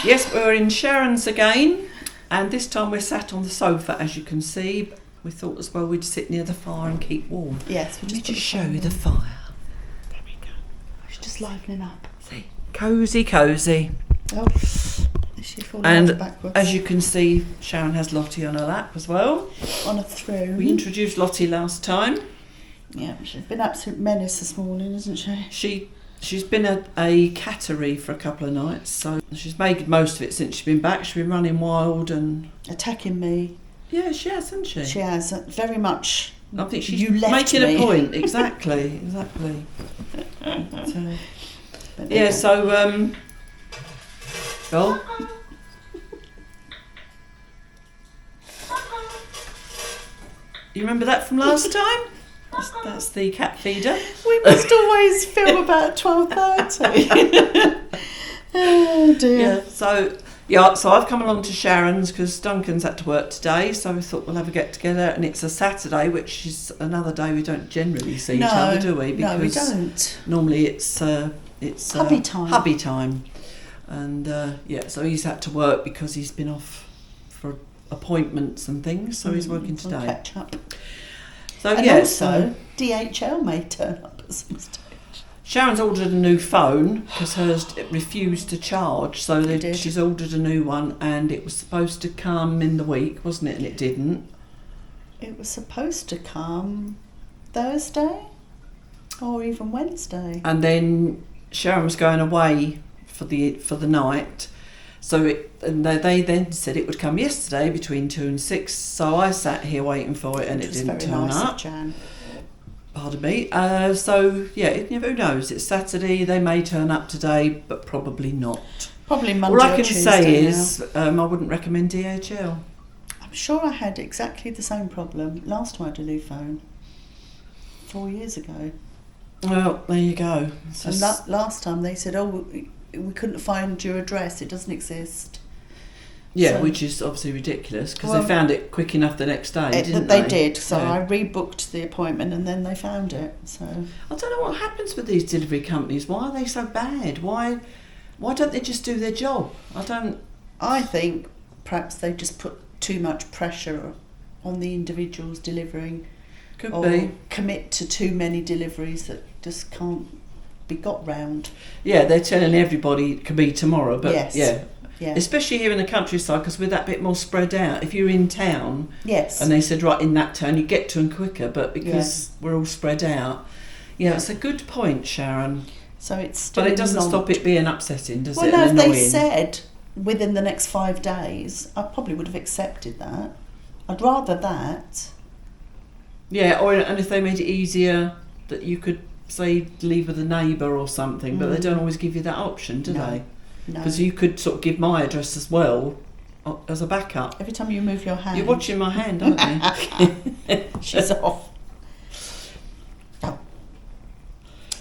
Yes, we're in Sharon's again, and this time we're sat on the sofa, as you can see. We thought as well we'd sit near the fire and keep warm. Yes, Let me just show you the fire. There we go. She's just livening up. See, cosy, cosy. Oh, she's falling And backwards. as you can see, Sharon has Lottie on her lap as well. On a throne. We introduced Lottie last time. Yeah, she's been absolute menace this morning, isn't she? She's been a cattery for a couple of nights, so she's made most of it since she's been back. She's been running wild and Attacking me. yeah, she has, hasn't she? She has, very much. I think she's You left making me. a point. Exactly. So, But yeah. So well. You remember that from last time? That's the cat feeder. We must always film about 12:30. Oh dear. So I've come along to Sharon's because Duncan's had to work today, so we thought we'll have a get together, and it's a Saturday, which is another day we don't generally see each other, do we? No, we don't. Normally it's Hubby time. Hubby time, and so he's had to work because he's been off for appointments and things, so he's working today. Catch up. So And also, DHL may turn up at some stage. Sharon's ordered a new phone because hers refused to charge, so did. she's ordered a new one, and it was supposed to come in the week, wasn't it? And it didn't. It was supposed to come Thursday or even Wednesday. And then Sharon was going away for the night, so they then said it would come yesterday between 2 and 6. So I sat here waiting for it, and it didn't turn nice up. Of Jan. Pardon me. So yeah, who knows? It's Saturday. They may turn up today, but probably not. Probably Monday All I or can Tuesday say is now. I wouldn't recommend DHL. I'm sure I had exactly the same problem last time I had a new phone. 4 years ago. Well, there you go. And last time they said, "Oh, we couldn't find your address. It doesn't exist." Yeah, So- which is obviously ridiculous because Well, they found it quick enough the next day, didn't they they? did. So Yeah. I rebooked the appointment, and then they found it. So I don't know what happens with these delivery companies. Why are they so bad? Why don't they just do their job? I think perhaps they just put too much pressure on the individuals delivering, Could or be. commit to too many deliveries that just can't be got round. Yeah, they're telling everybody it can be tomorrow, but Yes. yeah. Yeah. Especially here in the countryside, because we're that bit more spread out. If you're in town, Yes. and they said right in that town, you get to them quicker, but because we're all spread out, it's a good point, Sharon. So it's still But it doesn't stop it being upsetting, does it? No, And if annoying. they said within the next 5 days, I probably would have accepted that. I'd rather that. Yeah, and if they made it easier that you could say leave with a neighbour or something, but they don't always give you that option, do No. they? No. Because you could sort of give my address as well as a backup. Every time you move your hand. You're watching my hand, aren't you? She's off.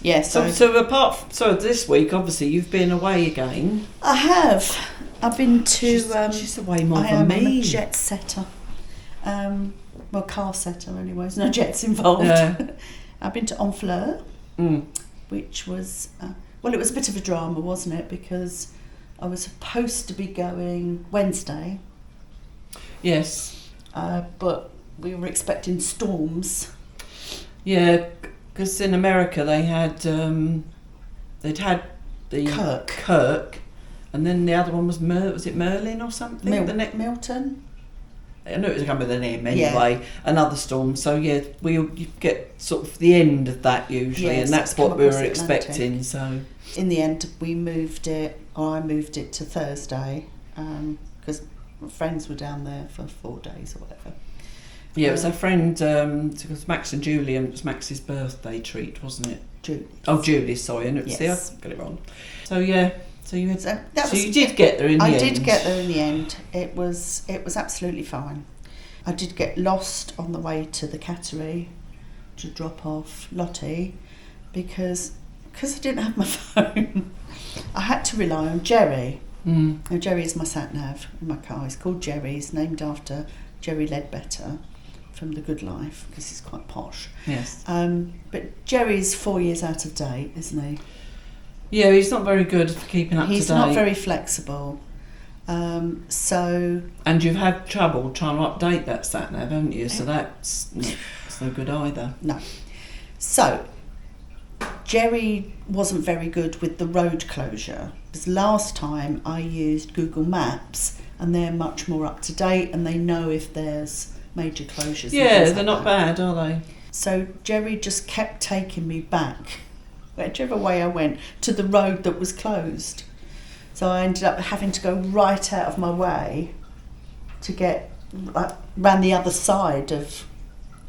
Yeah, So this week, obviously, you've been away again. I have. I've been to. She's away more I than am me. a jet setter. Well, car setter, anyway. There's no jets involved. Yeah. I've been to Honfleur, Mm. which was it was a bit of a drama, wasn't it? Because I was supposed to be going Wednesday, Yes. but we were expecting storms. Yeah, because in America they had they'd had the Kirk, and then the other one was was it Merlin or something? Milton. I knew it was coming with an M anyway. Another storm. So yeah, you get sort of the end of that usually, Yes, and that's come what we across were the Atlantic. expecting. So In the end, I moved it to Thursday because friends were down there for 4 days or whatever. yeah, it was a friend. It was Max and Julian. It was Max's birthday treat, wasn't it? Julie. Oh, Julie's. Sorry, I Yes. see, I got it wrong. So yeah, so you had. So you did get there in the end. I did get there in the end. It was absolutely fine. I did get lost on the way to the cattery to drop off Lottie because I didn't have my phone. I had to rely on Jerry. Mm. Now, Jerry is my sat nav in my car. He's called Jerry. He's named after Jerry Ledbetter from The Good Life because he's quite posh. Yes. But Jerry's 4 years out of date, isn't he? Yeah, he's not very good at keeping up to date. He's not very flexible. So And you've had trouble trying to update that sat nav, haven't you? So that's no good either. no. So Jerry wasn't very good with the road closure, because last time I used Google Maps and they're much more up to date and they know if there's major closures. and Yeah, things they're like not that. bad, are they? So Jerry just kept taking me back, whichever way I went, to the road that was closed. So I ended up having to go right out of my way to get round the other side of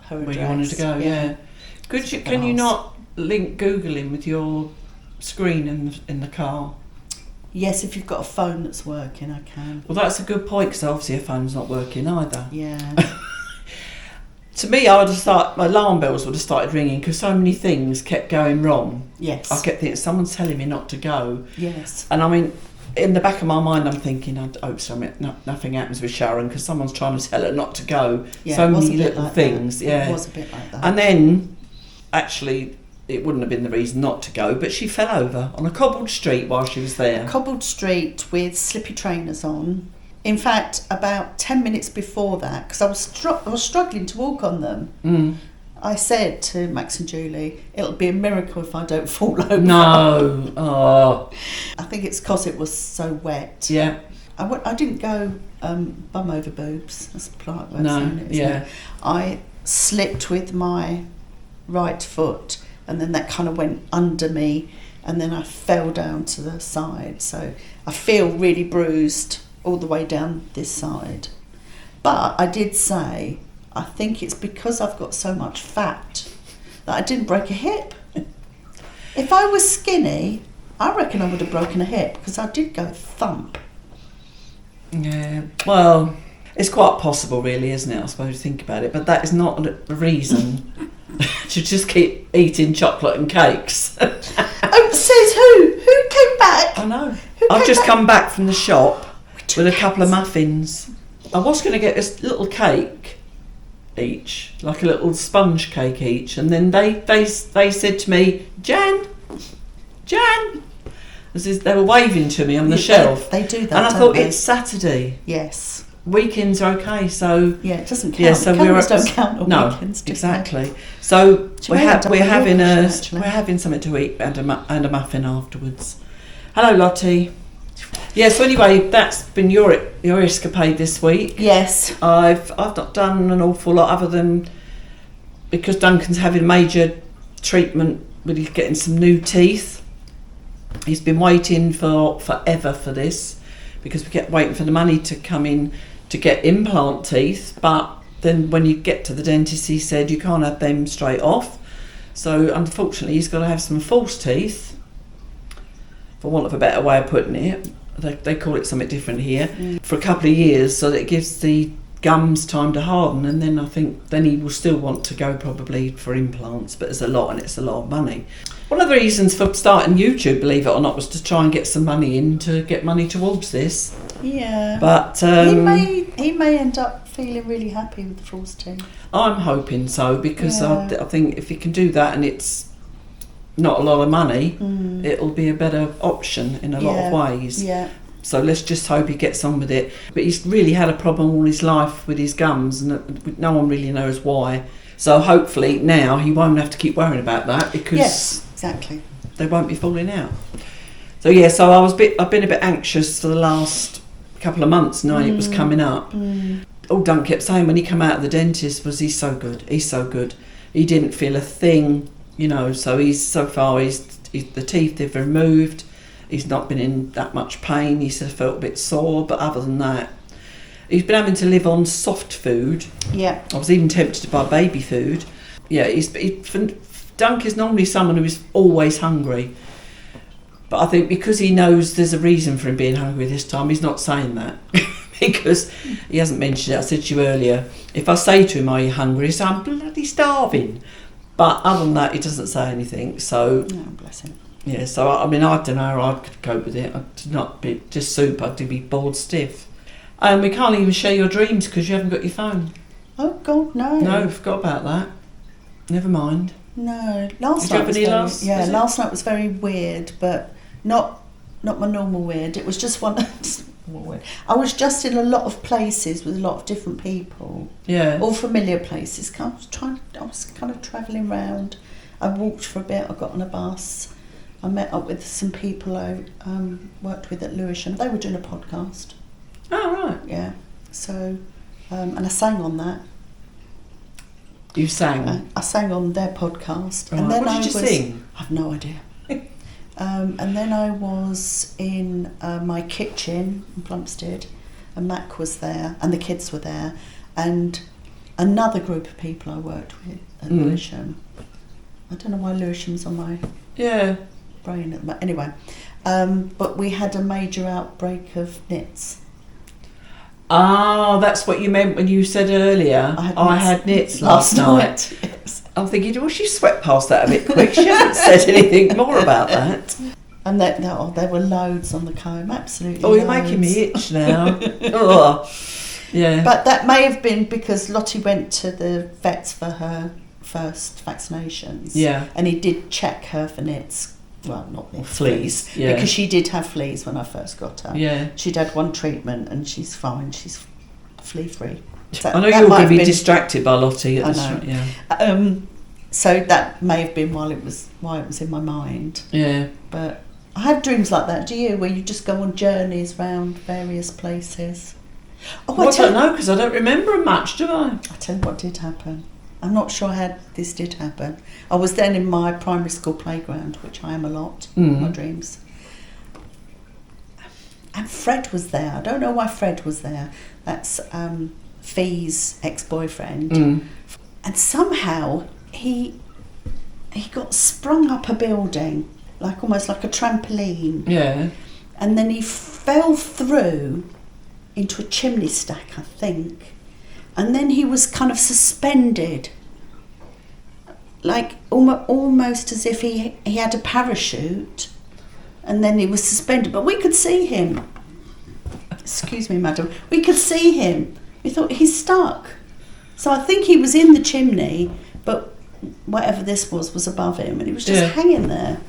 her address. Where you wanted to go, yeah. Can you not link Google in with your screen in the car? Yes, if you've got a phone that's working, I can. Well, that's a good point, because obviously a phone's not working either. Yeah. To me, my alarm bells would have started ringing because so many things kept going wrong. Yes. I kept thinking, someone's telling me not to go. Yes. And I mean, in the back of my mind, I'm thinking, I hope nothing happens with Sharon, because someone's trying to tell her not to go. Yeah, So it was many a bit little like things, that. yeah. It was a bit like that. And then, actually, it wouldn't have been the reason not to go, but she fell over on a cobbled street while she was there. Cobbled street with slippy trainers on. In fact, about 10 minutes before that, because I was struggling to walk on them, I said to Max and Julie, it'll be a miracle if I don't fall over. No. Oh. I think it's because it was so wet. Yeah. I didn't go bum over boobs. That's a polite way of No. saying it, isn't it? I slipped with my right foot, and then that kind of went under me, and then I fell down to the side. So I feel really bruised all the way down this side. But I did say, I think it's because I've got so much fat that I didn't break a hip. If I was skinny, I reckon I would have broken a hip, because I did go thump. Yeah. Well, it's quite possible, really, isn't it? I suppose you think about it, but that is not a reason to just keep eating chocolate and cakes. Oh, says who? Who came back? I know. Who I've came just back? come back from the shop with a couple of cakes. muffins. I was going to get this little cake each, like a little sponge cake each, and then they said to me, Jan, they were waving to me on the shelf. They do that, and I don't thought, they? it's Saturday. Yes. Weekends are okay, so Yeah, it doesn't count. yeah, so Cameras don't count on no, weekends, do they? exactly. So She may have done we're with having Yorkshire, actually. we're having something to eat and a muffin afterwards. Hello, Lottie. Yeah. So anyway, that's been your escapade this week. Yes. I've not done an awful lot other than because Duncan's having major treatment with he's getting some new teeth. He's been waiting forever for this because we kept waiting for the money to come in to get implant teeth, but then when you get to the dentist, he said you can't have them straight off. So unfortunately, he's got to have some false teeth, for want of a better way of putting it. They call it something different here, for a couple of years, so that it gives the gums time to harden, and then I think then he will still want to go probably for implants, but it's a lot, and it's a lot of money. One of the reasons for starting YouTube, believe it or not, was to try and get some money in to get money towards this. Yeah. But he may end up feeling really happy with the false teeth. I'm hoping so, because Yeah. I think if he can do that and it's not a lot of money, it'll be a better option in a lot of ways. Yeah. So let's just hope he gets on with it. But he's really had a problem all his life with his gums, and no one really knows why. So hopefully now he won't have to keep worrying about that, because Yes, exactly. they won't be falling out. So yeah, so I've been a bit anxious for the last couple of months knowing it was coming up. All Dunk kept saying when he came out of the dentist was he's so good. He didn't feel a thing, so the teeth they've removed. He's not been in that much pain. He said felt a bit sore, but other than that, he's been having to live on soft food. Yeah. I was even tempted to buy baby food. Yeah, Dunk is normally someone who is always hungry. But I think because he knows there's a reason for him being hungry this time, he's not saying that. Because he hasn't mentioned it. I said to you earlier, if I say to him, are you hungry? He says, I'm bloody starving. But other than that, he doesn't say anything. So, Oh, bless him. yeah, so I don't know how I could cope with it. I'd not be just soup, I'd be bored stiff. And we can't even share your dreams because you haven't got your phone. Oh, God, no. No, forgot about that. Never mind. No. Did you have any last? Yeah, was it? last night was very weird, but not my normal weird. It was just one I was just in a lot of places with a lot of different people. Yeah. All familiar places. I was kind of travelling around. I walked for a bit. I got on a bus. I met up with some people I worked with at Lewisham. They were doing a podcast. Oh, right. Yeah. So, and I sang on that. You sang? I sang on their podcast. Right. And then what did you sing? I've no idea. And then I was in my kitchen in Plumstead, and Mac was there, and the kids were there, and another group of people I worked with at Lewisham. I don't know why Lewisham's on my brain at the moment. Anyway, but we had a major outbreak of nits. Ah, that's what you meant when you said earlier. I had nits last night. Yes. I'm thinking, well, she swept past that a bit quick. She hasn't said anything more about that. And there were loads on the comb, absolutely. Oh, you're making me itch now. Oh, yeah. But that may have been because Lottie went to the vets for her first vaccinations. Yeah. And he did check her for nits. Well, not nits. Fleas. Yeah. Because she did have fleas when I first got her. Yeah. She'd had one treatment and she's fine. She's flea-free. So I know you're going to be distracted by Lottie at I this know. point. Yeah. So that may have been why it was in my mind. Yeah. But I have dreams like that. Do you? Where you just go on journeys around various places. Oh, I don't know, because I don't remember much, do I? I tell you what did happen. I'm not sure how this did happen. I was then in my primary school playground, which I am a lot in my dreams. And Fred was there. I don't know why Fred was there. That's Fee's ex-boyfriend. And somehow he got sprung up a building, like almost like a trampoline. Yeah. And then he fell through into a chimney stack, I think. And then he was kind of suspended, like almost as if he had a parachute, and then he was suspended. But we could see him. Excuse me, madam. We could see him. We thought he's stuck. So I think he was in the chimney, but whatever this was above him, and he was just hanging there.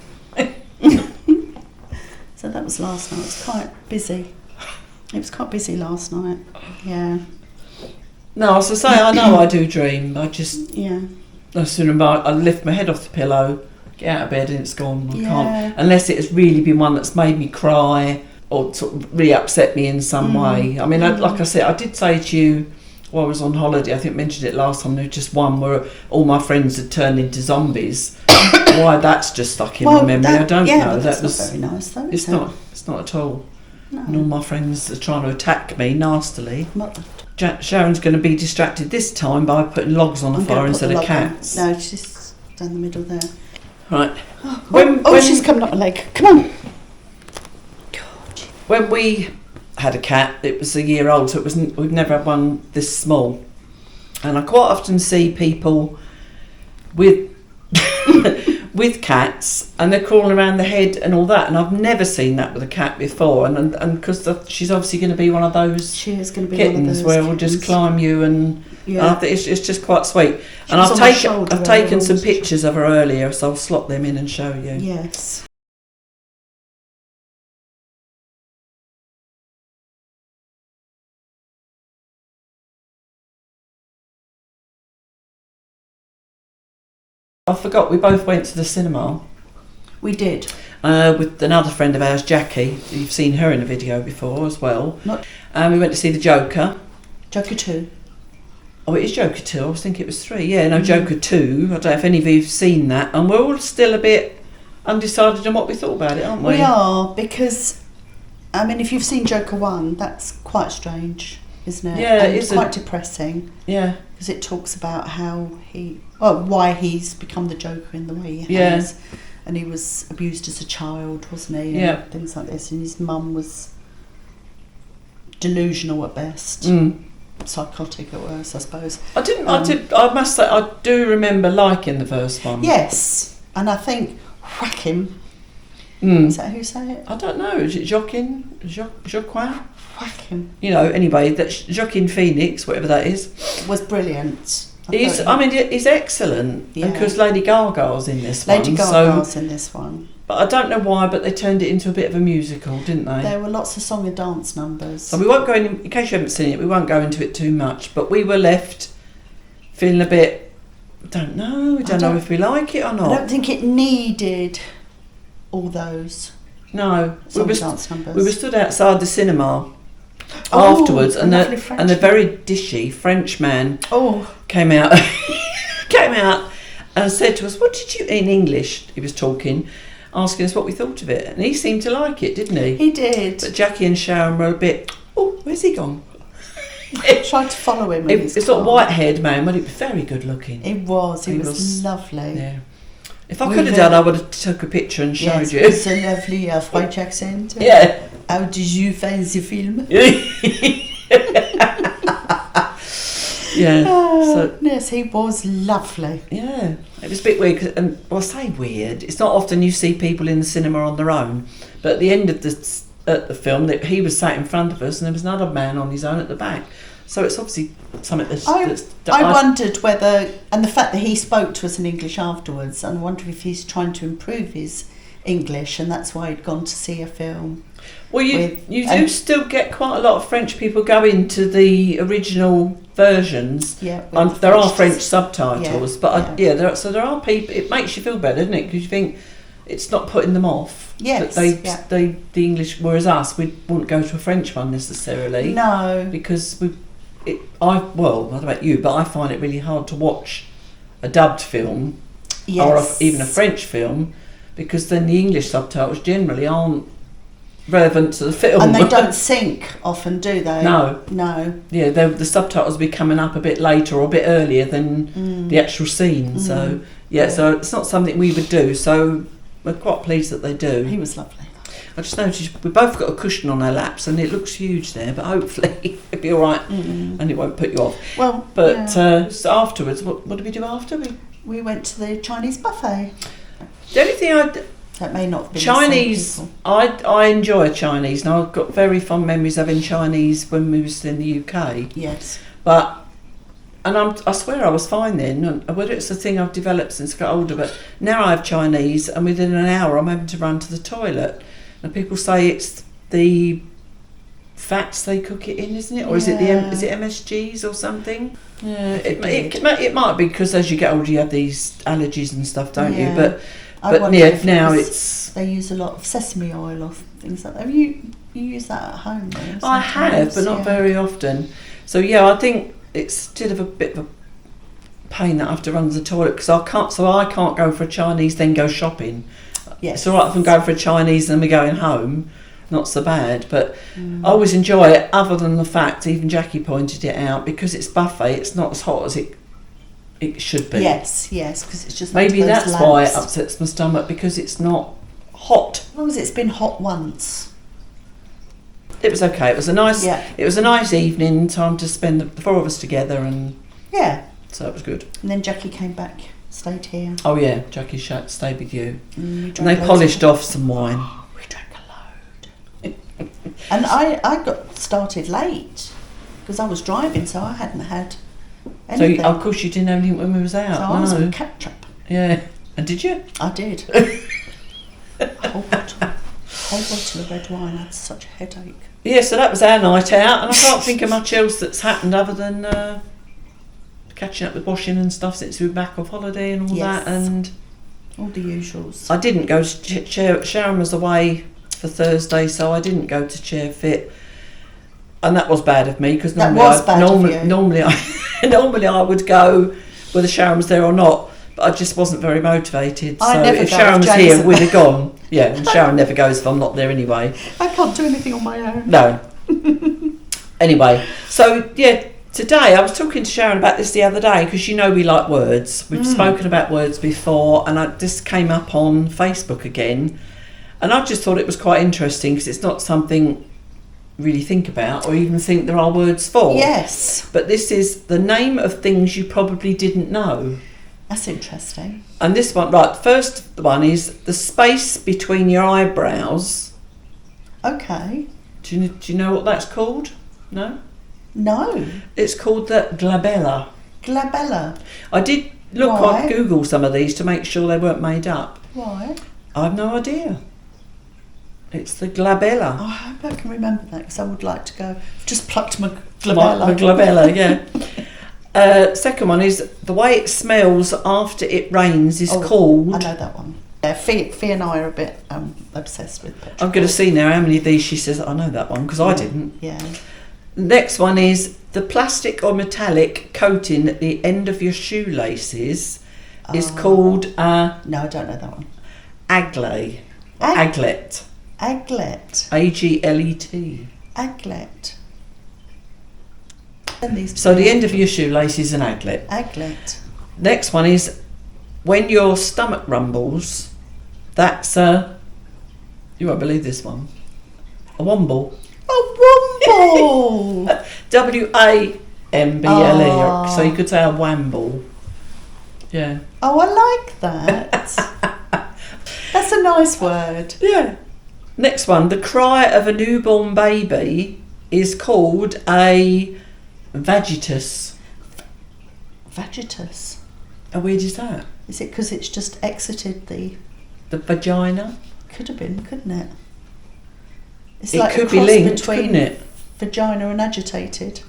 So that was last night. It was quite busy. It was quite busy last night. Yeah. No, as I say, I know I do dream. I just, Yeah. as soon as I lift my head off the pillow, get out of bed and it's gone. I Yeah. can't, unless it has really been one that's made me cry or sort of really upset me in some way. I mean, like I said, I did say to you while I was on holiday, I think I mentioned it last time, there was just one where all my friends had turned into zombies. Why that's just stuck in my memory, I don't know. That's that was not very nice, though. It's not at all. No. And all my friends are trying to attack me nastily. Not, Sharon's going to be distracted this time by putting logs on the fire instead of cats. No, she's down the middle there. Right. When she's coming up my leg. Come on. God. When we had a cat, it was a year old, so we've never had one this small. And I quite often see people with with cats, and they're crawling around the head and all that, and I've never seen that with a cat before. And because she's obviously going to be one of those She is going to be kittens one of those where kittens. will just climb you and Yeah. it's just quite sweet. She And was I've on my shoulder taken earlier, some wasn't she? pictures of her earlier, so I'll slot them in and show you. Yes. I forgot, we both went to the cinema We did. with another friend of ours, Jackie. You've seen her in a video before as well. We went to see the Joker. Joker 2. Oh, it is Joker 2. I was thinking it was 3. Yeah, no, Joker 2. I don't know if any of you have seen that. And we're all still a bit undecided on what we thought about it, aren't we? We are, because, I mean, if you've seen Joker 1, that's quite strange, isn't it? Yeah, and it is quite depressing. Yeah. Because it talks about why he's become the Joker in the way he Yeah. has. And he was abused as a child, wasn't he? And Yeah. things like this. And his mum was delusional at best. Psychotic at worst, I suppose. I must say, I do remember liking the first one. Yes. And I think, whack him. Is that how you say it? I don't know. Is it Joaquin? Whack him. You know, anyway, that's Joaquin Phoenix, whatever that is. Was brilliant. He's excellent. Yeah. Because Lady Gaga's in this one. Lady Gaga's in this one. But I don't know why, but they turned it into a bit of a musical, didn't they? There were lots of song and dance numbers. So we won't go in case you haven't seen it, we won't go into it too much. But we were left feeling a bit, we don't know if we like it or not. I don't think it needed all those No. song and dance numbers. We were stood outside the cinema afterwards, and a very dishy French man came out and said to us, "What did you," in English he was talking, asking us what we thought of it, and he seemed to like it, didn't he? He did. But Jackie and Sharon were a bit, "Oh, where's he gone?" Tried to follow him. It's sort of white-haired man, but he was very good looking. He was lovely. Yeah. If I could have done, I would have took a picture and showed you. It's a lovely French accent. Yeah. How did you find the film? Yeah. So yes, he was lovely. yeah, it was a bit weird. And I say weird. It's not often you see people in the cinema on their own. But at the end of the film, that he was sat in front of us, and there was another man on his own at the back. So it's obviously something I wondered whether, and the fact that he spoke to us in English afterwards, and I wonder if he's trying to improve his English, and that's why he'd gone to see a film. Well, you do still get quite a lot of French people going to the original versions. Yeah, there are French subtitles, but there are people. It makes you feel better, doesn't it? Because you think it's not putting them off. Yes, the English, whereas us, we wouldn't go to a French one necessarily. No, because I don't know about you, but I find it really hard to watch a dubbed film or even a French film, because then the English subtitles generally aren't relevant to the film. And they don't sync often, do they? No. Yeah, the subtitles will be coming up a bit later or a bit earlier than the actual scene. So so it's not something we would do. So we're quite pleased that they do. He was lovely. I just noticed we both got a cushion on our laps, and it looks huge there, but hopefully it'll be all right and it won't put you off. Well, but so afterwards, what did we do after? We went to the Chinese buffet. The only thing that may not have been Chinese, the same people. I enjoy Chinese, and I've got very fond memories of having Chinese when we was in the UK. Yes. And I swear I was fine then, whether it's a thing I've developed since I got older, but now I have Chinese, and within an hour I'm having to run to the toilet. And people say it's the fats they cook it in, isn't it? Or is it MSGs or something? Yeah, it might be, because as you get older you have these allergies and stuff, don't you? But now they use a lot of sesame oil or things like that. Have you use that at home though? I have, but not very often. So I think it's still a bit of a pain that I have to run to the toilet, because I can't go for a Chinese then go shopping. Yes. It's all right if I'm going for a Chinese and we're going home, not so bad. But I always enjoy it, other than the fact, even Jackie pointed it out, because it's buffet, it's not as hot as it should be. Yes, because it's just maybe that's why it upsets my stomach, because it's not hot. As long as it's been hot once. It was okay. It was a nice evening, time to spend the four of us together, and so it was good. And then Jackie came back, stayed here. Oh yeah, Jackie stayed with you, and they polished off some wine. We drank a load. And I got started late because I was driving, so I hadn't had anything. So of course you didn't have anything when we was out. So I was on catch up. Yeah, and did you? I did. A whole bottle of red wine. I had such a headache. Yeah, so that was our night out, and I can't think of much else that's happened other than catching up with washing and stuff since we were back off holiday and all that, and all the usuals. I didn't go to Sharon was away for Thursday, so I didn't go to Chair Fit, and that was bad of me, because normally I would go whether Sharon was there or not, but I just wasn't very motivated. So if Sharon was here, we'd have gone. Yeah, and Sharon never goes if I'm not there anyway. I can't do anything on my own. No. Anyway, so today I was talking to Sharon about this the other day, because we like words. We've spoken about words before, and this came up on Facebook again, and I just thought it was quite interesting, because it's not something really think about or even think there are words for. Yes. But this is the name of things you probably didn't know. That's interesting. And this one, right, the first one is the space between your eyebrows. Okay. Do you know what that's called? No? No. It's called the glabella. Glabella. I did look on Google some of these to make sure they weren't made up. Why? I've no idea. It's the glabella. Oh, I hope I can remember that because I would like to go. I've just plucked my The glabella. glabella, yeah. Second one is the way it smells after it rains is called... I know that one. Yeah, Fee and I are a bit obsessed with petrol. I'm going to see now how many of these she says I know that one, because I didn't. Yeah. Next one is the plastic or metallic coating at the end of your shoelaces is called No, I don't know that one. aglet. Aglet. Aglet. A-G-L-E-T. Aglet. So the end of your shoelace is an aglet. Aglet. Next one is when your stomach rumbles, that's a... You won't believe this one. A womble. A womble. W-A-M-B-L-E. So you could say a wamble. Yeah. Oh, I like that. That's a nice word. Yeah. Next one. The cry of a newborn baby is called a vagitus. Vagitus. How weird is that? Is it because it's just exited the vagina? Could have been, couldn't it? It's It like could a be cross linked, between couldn't it? vagina and agitated.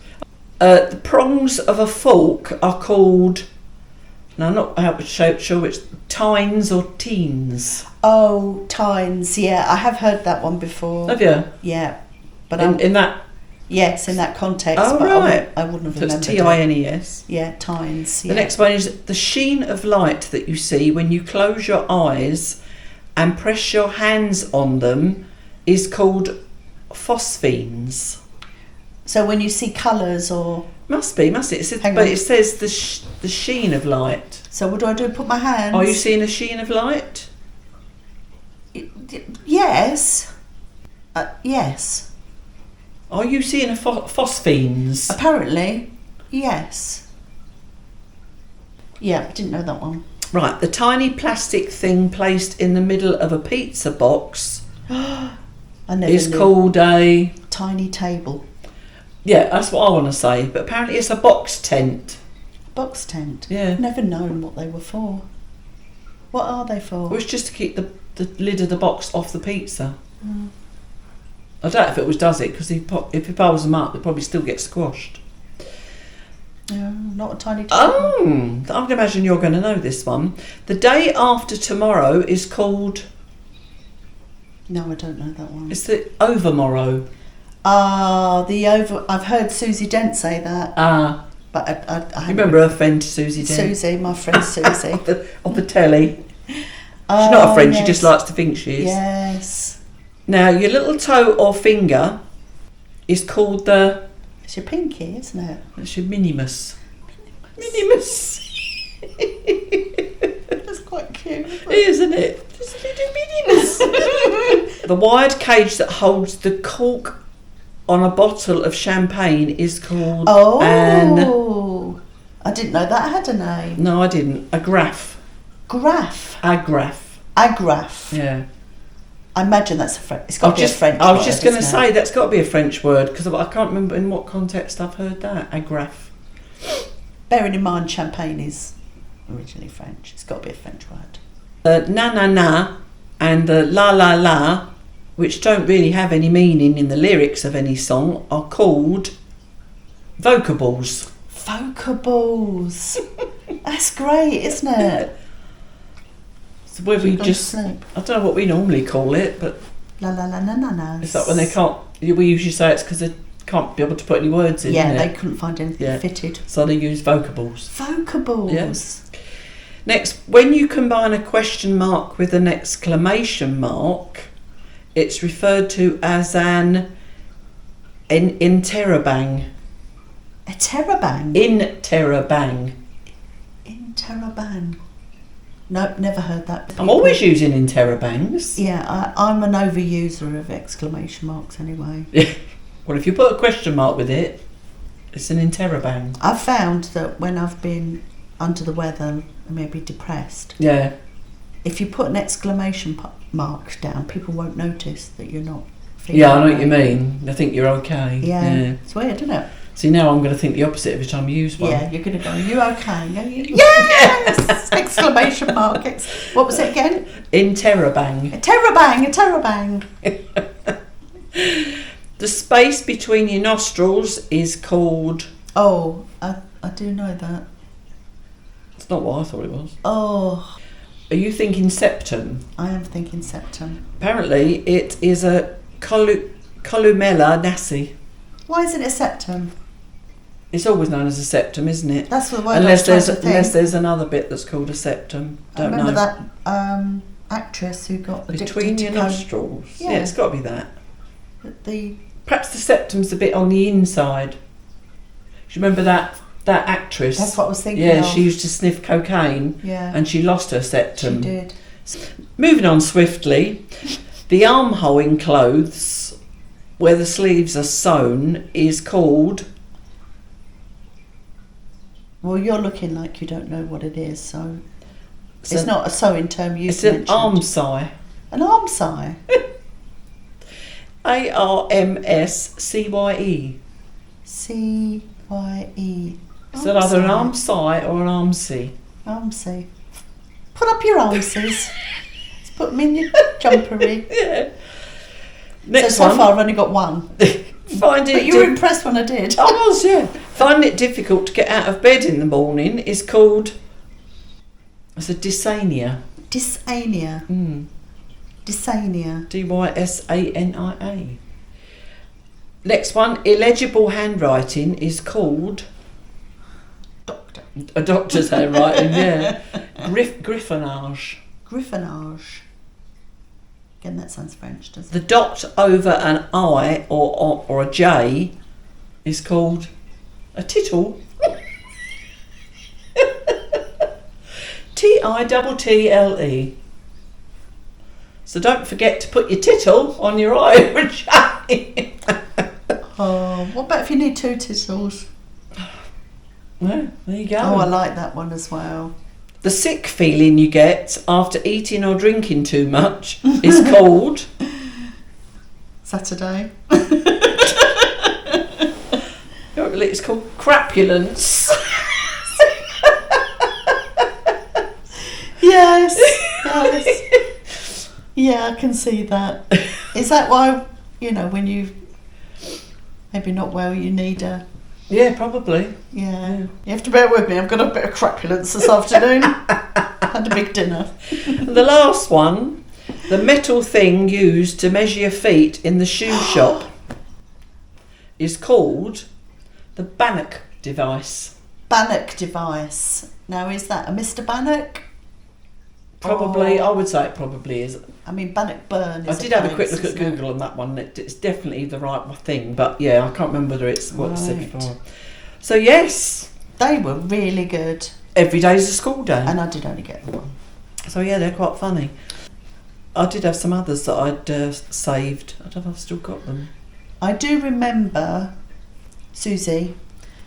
The prongs of a fork are called... Now, I'm not sure which... Tines or teens. Oh, tines. Yeah, I have heard that one before. Have you? Yeah, but in that... Yes, in that context. Oh, but right. I wouldn't have So remembered. it's T-I-N-E-S. Yeah, tines. The next one is the sheen of light that you see when you close your eyes and press your hands on them is called phosphenes. So when you see colours or... Must be. It says, but it says the sheen of light. So what do I do? Put my hands... Are you seeing a sheen of light? Yes. Yes. Are you seeing a phosphenes? Apparently, yes. Yeah, I didn't know that one. Right, the tiny plastic thing placed in the middle of a pizza box I never is knew. called a... Tiny table. Yeah, that's what I want to say, but apparently it's a box tent. Box tent? Yeah. Never known what they were for. What are they for? Well, it's just to keep the lid of the box off the pizza. I doubt if it was does it, because if he piles them up, they probably still get squashed. No, not a tiny table. Oh, I can imagine you're going to know this one. The day after tomorrow is called... No, I don't know that one. It's the overmorrow. I've heard Susie Dent say that. But I you remember her friend Susie Dent? Susie, my friend Susie. on the telly. She's not a friend, she just likes to think she is. Yes. Now, your little toe or finger is called the... It's your pinky, isn't it? It's your minimus. Minimus. That's quite cute. Isn't it? Just a little minimus. The wired cage that holds the cork on a bottle of champagne is called I didn't know that had a name. No, I didn't. A graph. Graph. Agraph. Agraph. Yeah. I imagine that's a French. It's got to be a French word. I was just going to isn't it? say that's got to be a French word because I can't remember in what context I've heard that. Agraph. Bearing in mind, champagne is originally French. It's got to be a French word. Na na na and the la la la, which don't really have any meaning in the lyrics of any song, are called vocables. Vocables. That's great, isn't it? So where we just, I don't know what we normally call it, but la la la na na na. Is that when they can't? We usually say it's because they can't be able to put any words in. Yeah, they couldn't find anything fitted. So they use vocables. Vocables. Yes. Next, when you combine a question mark with an exclamation mark, it's referred to as an interrobang. A terabang? Interrobang. Interrobang. Nope, never heard that. I'm always using interrobangs. Yeah, I'm an overuser of exclamation marks anyway. Well, if you put a question mark with it, it's an interrobang. I've found that when I've been under the weather and maybe depressed, if you put an exclamation mark down, people won't notice that you're not feeling I know what you mean. I think you're okay. Yeah. It's weird, isn't it? See, now I'm going to think the opposite every time you use one. Yeah, you're going to go, you okay? Yes! Exclamation mark. What was it again? Interrobang. A terror bang. The space between your nostrils is called... Oh, I do know that. It's not what I thought it was. Oh. Are you thinking septum? I am thinking septum. Apparently it is a columella nasi. Why isn't it septum? It's always known as a septum, isn't it? That's the word I was trying to think. Unless there's another bit that's called a septum. I remember that actress who got addicted between to your nostrils. Yeah, it's got to be that. Perhaps the septum's a bit on the inside. Do you remember that actress? That's what I was thinking. Yeah, of. she used to sniff cocaine. Yeah. And she lost her septum. She did. Moving on swiftly, the armhole in clothes where the sleeves are sewn is called... Well, you're looking like you don't know what it is, so it's not a sewing term you've mentioned. It's an armscye. An armscye? ARMSCYE. CYE. Is that either an armscye or an armsy? Armsy. Put up your armsies. Let's put them in your jumpery. Yeah. Next so one. far I've only got one. But you were impressed when I did. I was, yeah. Find it difficult to get out of bed in the morning is called... It's a dysania. Dysania. Dysania. DYSANIA. Next one, illegible handwriting is called... Doctor. A doctor's handwriting, yeah. Griffonage. Griffonage. Again, that sounds French, doesn't The dot over an I or a J is called a tittle. TITTLE. So don't forget to put your tittle on your I or a J. Oh, what about if you need two tittles? Well, there you go. Oh, I like that one as well. The sick feeling you get after eating or drinking too much is called... Saturday. It's called crapulence. Yes. Yeah, I can see that. Is that why, when you maybe not well, you need a... Yeah, probably. Yeah. You have to bear with me. I've got a bit of crapulence this afternoon. Had a big dinner. And the last one, the metal thing used to measure your feet in the shoe shop is called the Bannock device. Bannock device. Now, is that a Mr. Bannock? Probably, I would say it probably is. I mean, Bannock Burn is I did have a quick look at Google on that one. It's definitely the right thing, but yeah, I can't remember whether it's what it said before. So yes. They were really good. Every day's a school day. And I did only get one. So yeah, they're quite funny. I did have some others that I'd saved. I don't know if I've still got them. I do remember Susie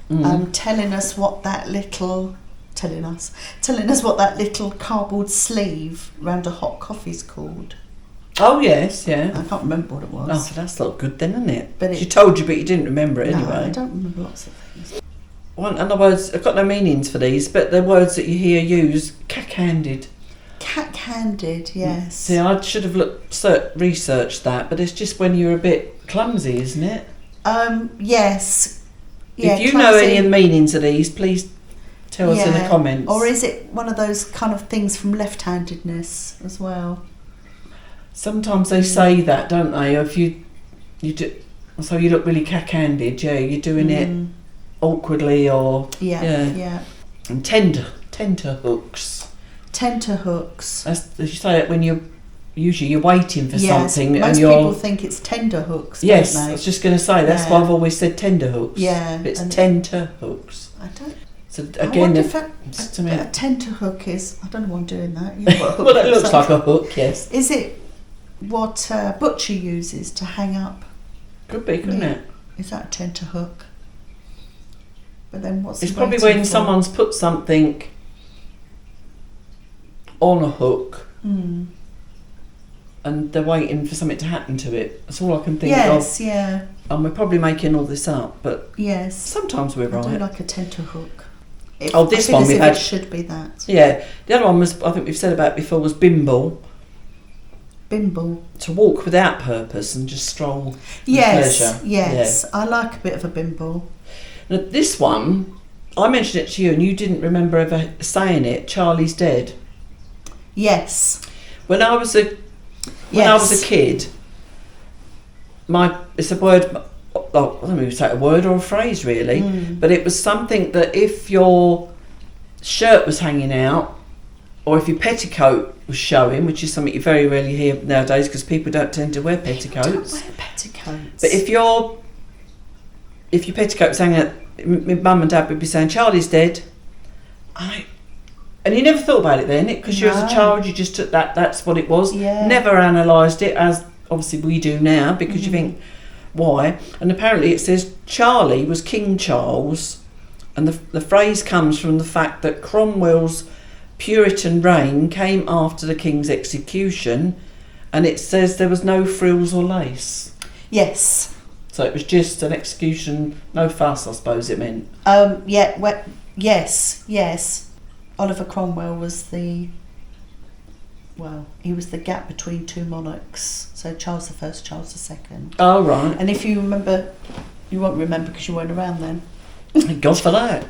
telling us what that little cardboard sleeve round a hot coffee's called. Oh yes, yeah. I can't remember what it was. Oh, so that's not good then, isn't it? But she told you, but you didn't remember it anyway. No, I don't remember lots of things. Other words, I've got no meanings for these, but they're words that you hear used. Cack-handed. Cack-handed, yes. See, I should have researched that, but it's just when you're a bit clumsy, isn't it? Yes. Yeah, if you clumsy. know any of the meanings of these, please tell us in the comments. Or is it one of those kind of things from left-handedness as well? Sometimes they say that, don't they? If you do, so you look really cack-handed. Yeah, you're doing it awkwardly or yeah. And tenter hooks. Tenter hooks. That's, you say it when you're waiting for something. Most and people think it's tender hooks. Yes, don't they? I was just going to say that's why I've always said tender hooks. Yeah, it's tenter hooks. I don't. So again, a tenter hook is. I don't know why I'm doing that. You've got a hook. Well, it looks like a hook. Yes. Is it what butcher uses to hang up? Could be, couldn't it? Is that a tenter hook? But then what's it's probably when someone's put something on a hook and they're waiting for something to happen to it. That's all I can think of. Yes, yeah. and we're probably making all this up, but Yes. sometimes we're I do right. like a tenterhook. This one we've had. It should be that. Yeah, the other one was, I think we've said about before, was bimble. Bimble. To walk without purpose and just stroll for Yes, pleasure. yes. I like a bit of a bimble. Now, this one, I mentioned it to you and you didn't remember ever saying it. Charlie's dead. Yes. When I was a kid, it's a word. I don't know if it's a word or a phrase really, but it was something that if your shirt was hanging out, or if your petticoat was showing, which is something you very rarely hear nowadays because people don't tend to wear petticoats. People don't wear petticoats. But if your petticoat was hanging out, my mum and dad would be saying, Charlie's dead. And you never thought about it then, because you as a child, you just took that's what it was. Yeah. Never analysed it, as obviously we do now, because you think, why? And apparently it says Charlie was King Charles, and the phrase comes from the fact that Cromwell's Puritan reign came after the king's execution, and it says there was no frills or lace. Yes. So it was just an execution, no fuss, I suppose it meant. Yes. Oliver Cromwell was he was the gap between two monarchs. So Charles I, Charles II. Oh, right. And if you remember, you won't remember because you weren't around then. Thank God for that.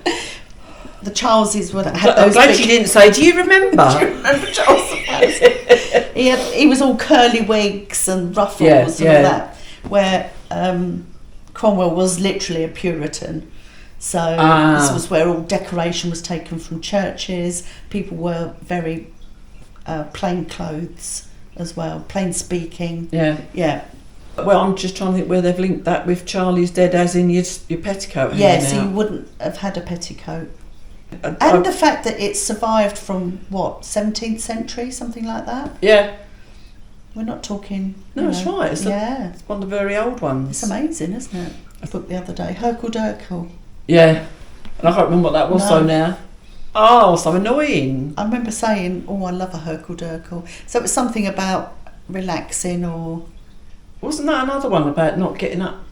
The Charleses would have I'm those glad big... you didn't say, do you remember? Do you remember Charles I? He was all curly wigs and ruffles and all that, where Cromwell was literally a Puritan. So this was where all decoration was taken from churches. People were very plain clothes as well, plain speaking. Yeah. Well, I'm just trying to think where they've linked that with Charlie's dead, as in your petticoat hanging out. So you wouldn't have had a petticoat. And the fact that it survived from, 17th century, something like that? Yeah. We're not talking... No, it's right. It's one of the very old ones. It's amazing, isn't it? I booked the other day, Hercle-Durkle. Yeah. And I can't remember what that was now. Oh, so annoying. I remember saying, I love a Hercle-Durkle. So it was something about relaxing or... Wasn't that another one about not getting up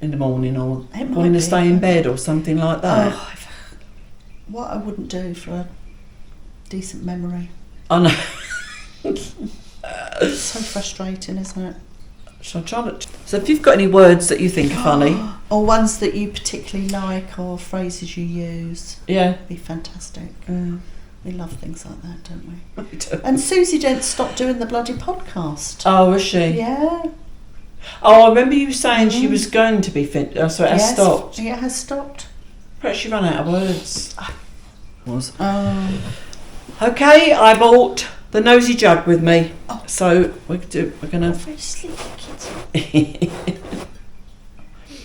in the morning or wanting to stay in bed or something like that? What I wouldn't do for a decent memory. I know. It's so frustrating, isn't it? So if you've got any words that you think are funny, or ones that you particularly like, or phrases you use, it'd be fantastic. We love things like that, don't we? We do. And Susie don't stop doing the bloody podcast. Oh, was she? Yeah. Oh, I remember you saying she was going to be fit. Oh, so it has stopped. It has stopped. Perhaps she ran out of words. Okay, I bought the nosy jug with me. So we're gonna. Very sleepy kitty.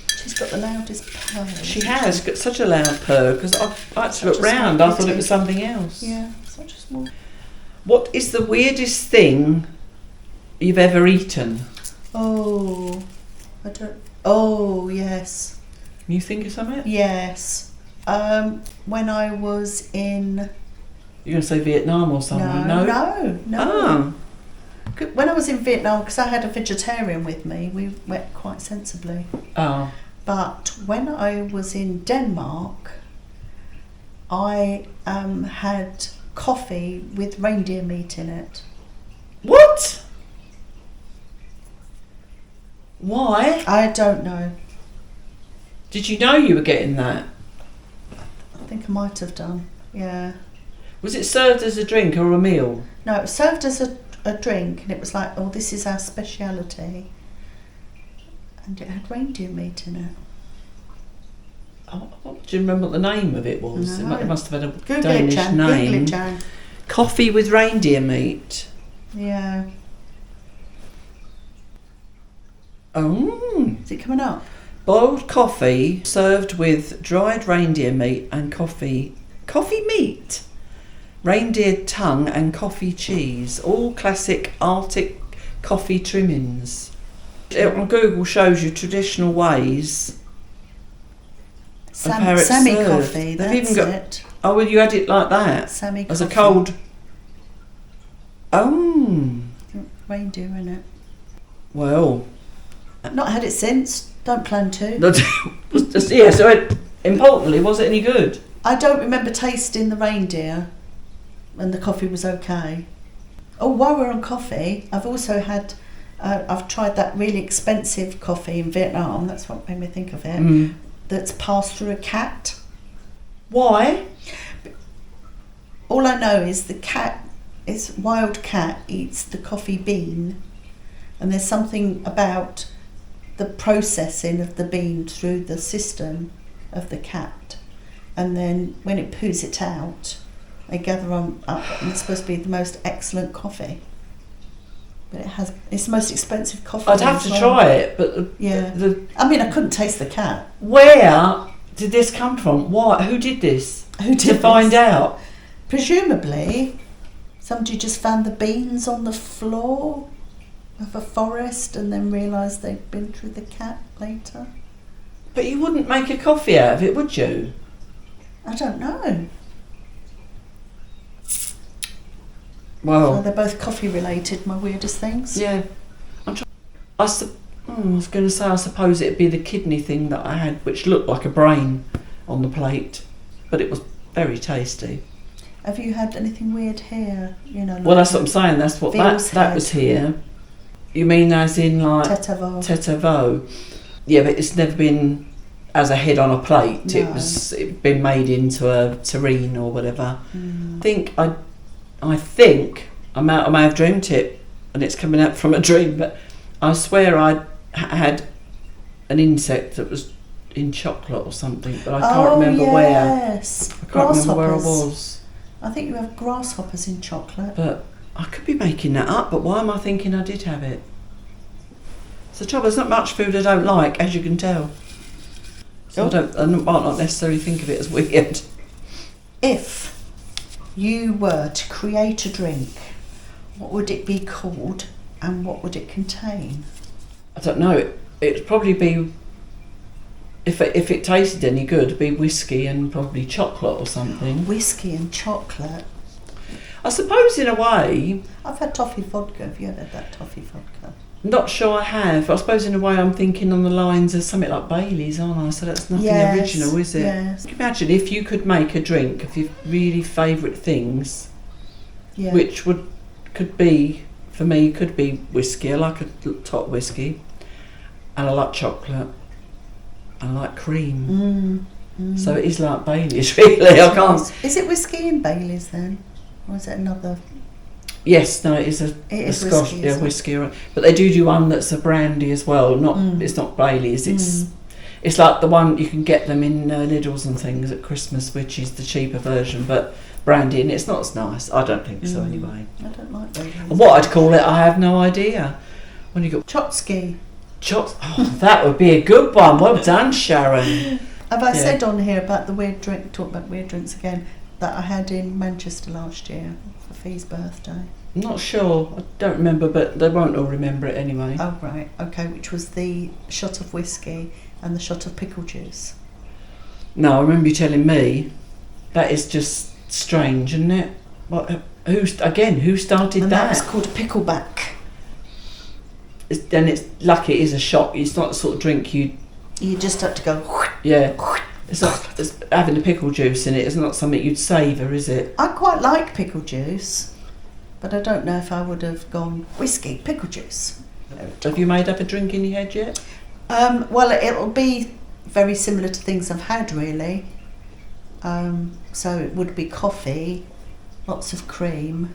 She's got the loudest purr. She has got such a loud purr because I had to look round. I thought it was something else. Yeah, such a small. What is the weirdest thing you've ever eaten? Oh, I don't. Oh, yes. Can you think of something? Yes. When I was in... You're going to say Vietnam or something? No. Oh. When I was in Vietnam, because I had a vegetarian with me, we went quite sensibly. Oh. But when I was in Denmark, I had coffee with reindeer meat in it. What? Why? I don't know. Did you know you were getting that? I think I might have done, yeah. Was it served as a drink or a meal? No, it was served as a drink, and it was like, this is our speciality. And it had reindeer meat in it. Oh, do you remember what the name of it was? No. It must have had a Google Danish it, Jan. name. Google it, Jan. Coffee with reindeer meat. Yeah. Oh. Is it coming up? Boiled coffee served with dried reindeer meat and coffee. Coffee meat? Reindeer tongue and coffee cheese. All classic Arctic coffee trimmings. On Google shows you traditional ways of how it's Sammy served. coffee, They've that's even got, it. Oh, well, you had it like that? Sammy as coffee. a cold... Oh. Reindeer in it. Well... I've not had it since. Don't plan to. Yeah, so importantly, was it any good? I don't remember tasting the reindeer, and the coffee was okay. Oh, while we're on coffee, I've also had, I've tried that really expensive coffee in Vietnam, that's what made me think of it, that's passed through a cat. Why? All I know is the cat, it's wild cat eats the coffee bean, and there's something about the processing of the bean through the system of the cat, and then when it poos it out, they gather on up, and it's supposed to be the most excellent coffee. But it's the most expensive coffee. I'd have to try it, but I mean, I couldn't taste the cat. Where did this come from? Why? Who did this? To find out? Presumably, somebody just found the beans on the floor of a forest and then realised they'd been through the cat later. But you wouldn't make a coffee out of it, would you? I don't know. Well, so they're both coffee related, my weirdest things. Yeah. I was going to say, I suppose it'd be the kidney thing that I had, which looked like a brain on the plate, but it was very tasty. Have you had anything weird here? Well, that's what I'm saying. That's what that was here. You mean as in like tete vo? Yeah, but it's never been as a head on a plate. No. It'd been made into a terrine or whatever. I think I may have dreamt it, and it's coming out from a dream. But I swear I had an insect that was in chocolate or something, but I can't remember where. Yes, I can't remember where I was. I think you have grasshoppers in chocolate. But I could be making that up, but why am I thinking I did have it? So there's not much food I don't like, as you can tell. So I might not necessarily think of it as weird. If you were to create a drink, what would it be called and what would it contain? I don't know. It'd probably be, if it tasted any good, it'd be whiskey and probably chocolate or something. Whiskey and chocolate? I suppose in a way. I've had toffee vodka. Have you had that toffee vodka? Not sure I have. I suppose in a way I'm thinking on the lines of something like Bailey's, aren't I? So that's nothing original, is it? Yes. Imagine if you could make a drink of your really favourite things, which could be, for me, could be whiskey. I like a top whiskey, and I like chocolate, and I like cream. So it is like Bailey's, really. I can't. Is it whiskey and Bailey's then, or is it another? Yes, no, it is a Scotch, whiskey. But they do one that's a brandy as well. It's not Bailey's. It's like the one you can get them in Lidl's and things at Christmas, which is the cheaper version. But brandy, and it's not as nice. I don't think so, anyway. I don't like Bailey's. And what I'd call it, I have no idea. When you got Chotsky. That would be a good one. Well done, Sharon. Have I said on here about the weird drink? Talk about weird drinks again. That I had in Manchester last year for Fee's birthday. I'm not sure. I don't remember, but they won't all remember it anyway. Oh, right. Okay, which was the shot of whiskey and the shot of pickle juice. No, I remember you telling me. That is just strange, isn't it? Who started and that? That was called a pickleback. Then it's lucky it is a shot. It's not the sort of drink you just have to go. Yeah. It's having the pickle juice in it. It's not something you'd savour, is it? I quite like pickle juice, but I don't know if I would have gone whiskey, pickle juice. Have you made up a drink in your head yet? Well, it'll be very similar to things I've had, really. So it would be coffee, lots of cream,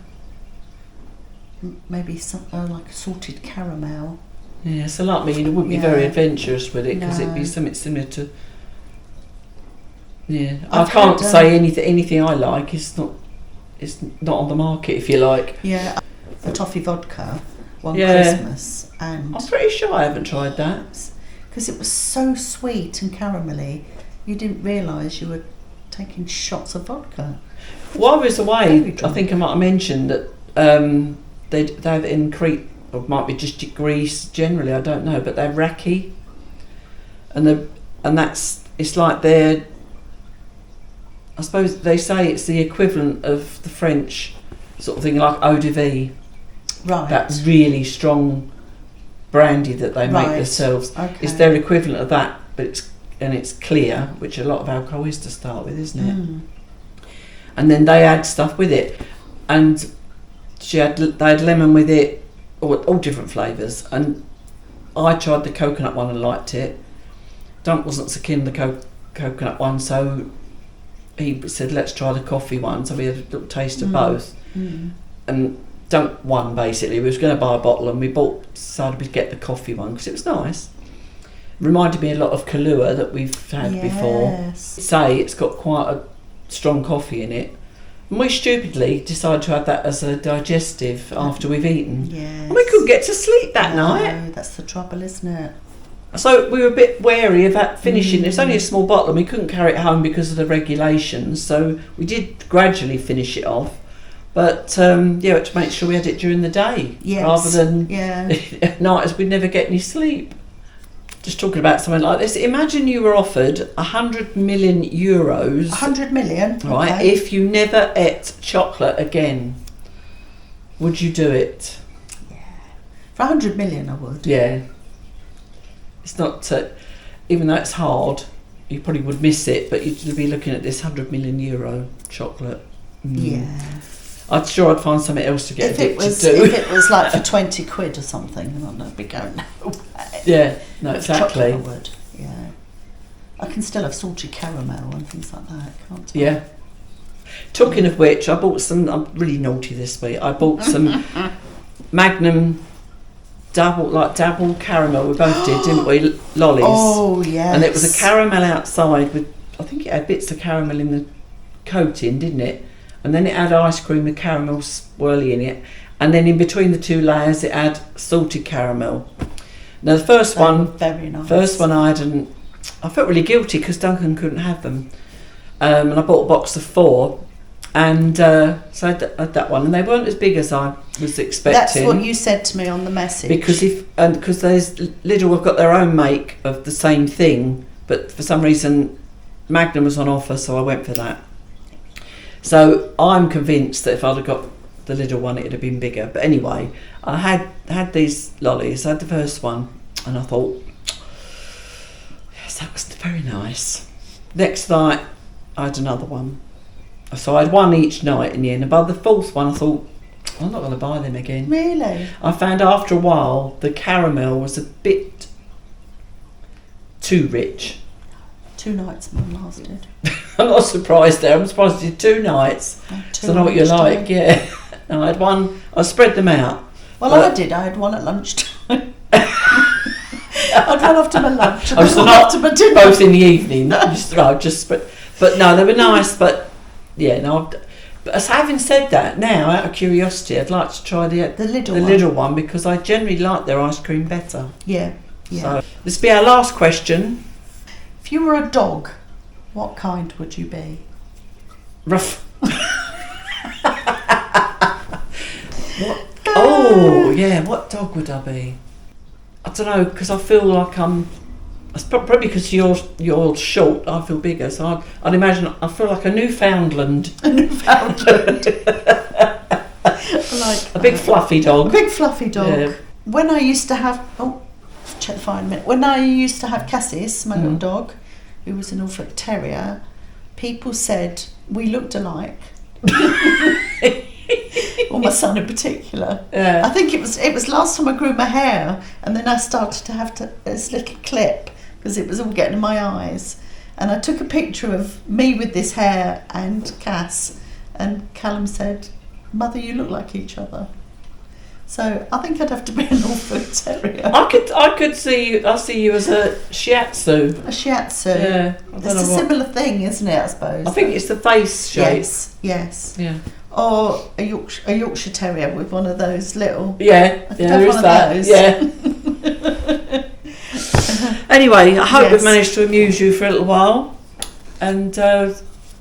maybe something like a salted caramel. Yeah, so like me, you wouldn't be very adventurous with it, because it'd be something similar to. Yeah, I can't say anything I like. It's not on the market, if you like. Yeah, the toffee vodka one Christmas, and I'm pretty sure I haven't tried that because it was so sweet and caramelly. You didn't realise you were taking shots of vodka. While I was away, I think I might have mentioned that they have it in Crete, or it might be just Greece generally. I don't know, but they're raki, and it's like they're. I suppose they say it's the equivalent of the French sort of thing, like eau de vie. Right. That really strong brandy that they make Right. themselves. Okay. It's their equivalent of that, but it's clear, which a lot of alcohol is to start with, isn't it? And then they add stuff with it, and they had lemon with it, all different flavours. And I tried the coconut one and liked it. Dunk wasn't so keen on the coconut one, so he said, let's try the coffee one. So we had a little taste of both. And Dunk won, basically. We was going to buy a bottle, and we decided we'd get the coffee one because it was nice. Reminded me a lot of Kahlua that we've had before. Say it's got quite a strong coffee in it. And we stupidly decided to have that as a digestive after we've eaten. Yes. And we couldn't get to sleep that night. That's the trouble, isn't it? So we were a bit wary of that finishing. It's only a small bottle and we couldn't carry it home because of the regulations. So we did gradually finish it off. But to make sure we had it during the day rather than at night, as we'd never get any sleep. Just talking about something like this. Imagine you were offered 100 million euros. 100 million? Right, Okay. if you never ate chocolate again. Would you do it? Yeah. For 100 million I would. Yeah. It's not, even though it's hard, you probably would miss it, but you'd be looking at this 100 million euro chocolate. Yeah. I'd find something else to get addicted to. If it was like for 20 quid or something, then I'd be going, no way. Yeah, no, But exactly. chocolate I would, yeah. I can still have salted caramel and things like that, can't I? Yeah. Talking of which, I bought some, I'm really naughty this week, I bought some Magnum double caramel, we both did, didn't we? Lollies. Oh, yes. And it was a caramel outside with, I think it had bits of caramel in the coating, didn't it? And then it had ice cream with caramel swirly in it. And then in between the two layers, it had salted caramel. Now the first one I had, and I felt really guilty because Duncan couldn't have them. And I bought a box of 4. And so I had that one, and they weren't as big as I was expecting. That's what you said to me on the message. Because there's Lidl have got their own make of the same thing, but for some reason Magnum was on offer, so I went for that. So I'm convinced that if I'd have got the Lidl one, it'd have been bigger. But anyway, I had these lollies. I had the first one, and I thought, yes, that was very nice. Next night, I had another one. So I had one each night in the end. And by the 4th one, I thought, I'm not going to buy them again. Really? I found after a while the caramel was a bit too rich. 2 nights mine lasted. I'm not surprised there. I'm surprised you did 2 nights. So I know what you're like, yeah. And I had one, I spread them out. Well, I did. I had one at lunchtime. I'd run off to my lunch and so then not after my dinner. both in the evening. But no, they were nice. But yeah, no. But as having said that, now out of curiosity, I'd like to try the Lidl one because I generally like their ice cream better. Yeah. So this will be our last question. If you were a dog, what kind would you be? Rough. Oh yeah, what dog would I be? I don't know, because I feel like it's probably because you're short, I feel bigger, so I'd imagine I feel like a Newfoundland. A Newfoundland. A big fluffy dog. A big fluffy dog. Yeah. When I used to have check the fire in a minute. When I used to have Cassis, my little dog, who was a Norfolk Terrier, people said we looked alike. Or my son in particular. Yeah. I think it was last time I grew my hair, and then I started to have this little clip because it was all getting in my eyes, and I took a picture of me with this hair and Cass, and Callum said, "Mother, you look like each other." So I think I'd have to be a Norfolk Terrier. I could see you. I see you as a Shiatsu. A Shiatsu. Yeah. It's a similar thing, isn't it? I suppose. I think it's the face shape. Yes. Yeah. Or a Yorkshire Terrier with one of those little. Yeah. There is that. Those. Yeah. Anyway, I hope we've managed to amuse you for a little while, and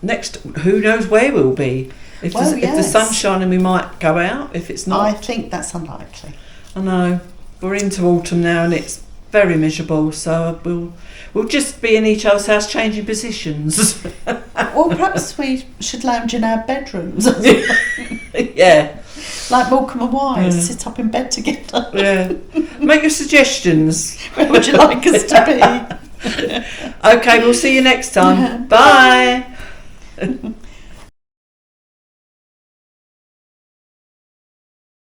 next, who knows where we'll be. If the sun's shining, we might go out. If it's not, I think that's unlikely. I know. We're into autumn now, and it's very miserable. So we'll just be in each other's house, changing positions. Well, perhaps we should lounge in our bedrooms. Yeah. Like Morecambe and Wise, sit up in bed together. Yeah. Make your suggestions. Where would you like us to be? Okay, we'll see you next time. Bye.